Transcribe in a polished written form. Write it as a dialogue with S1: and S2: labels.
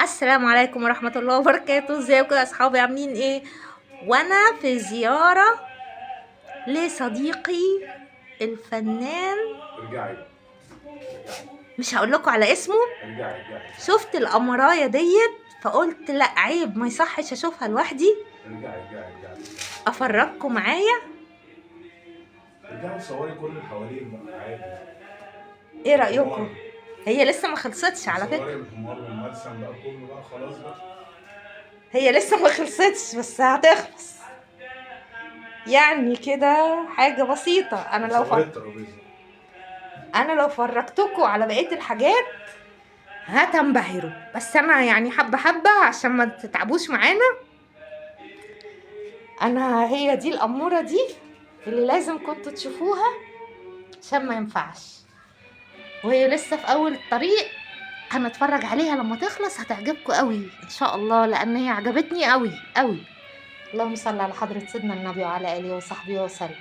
S1: السلام عليكم ورحمة الله وبركاته. ازيكم يا اصحابي، عاملين ايه؟ وانا في زيارة لصديقي الفنان،
S2: ارجعي
S1: مش هقول لكم على اسمه.
S2: ارجعي
S1: شفت القمرايه ديت فقلت لا عيب، ما يصحش اشوفها لوحدي،
S2: ارجعي
S1: افرجكم معايا.
S2: ارجعي صوري كل اللي حواليك بقى عادي.
S1: ايه رأيكم؟
S2: الحمار
S1: هي لسه ما خلصتش على
S2: صوري
S1: فكرة،
S2: الحمار والمرسم بقى كله بقى خلاص بقى.
S1: هي لسه ما خلصتش بس هتخلص، يعني كده حاجة بسيطة.
S2: صوري الترابيزه.
S1: انا لو فرجتكم على بقية الحاجات هتنبهروا، بس انا يعني حبة حبة عشان ما تتعبوش معانا. انا هي دي الأمورة دي اللي لازم كنتوا تشوفوها، عشان ما ينفعش، وهي لسه في اول الطريق. هنتفرج عليها لما تخلص، هتعجبكم قوي ان شاء الله، لان هي عجبتني قوي قوي. اللهم صل على حضرة سيدنا النبي وعلى اله وصحبه وسلم.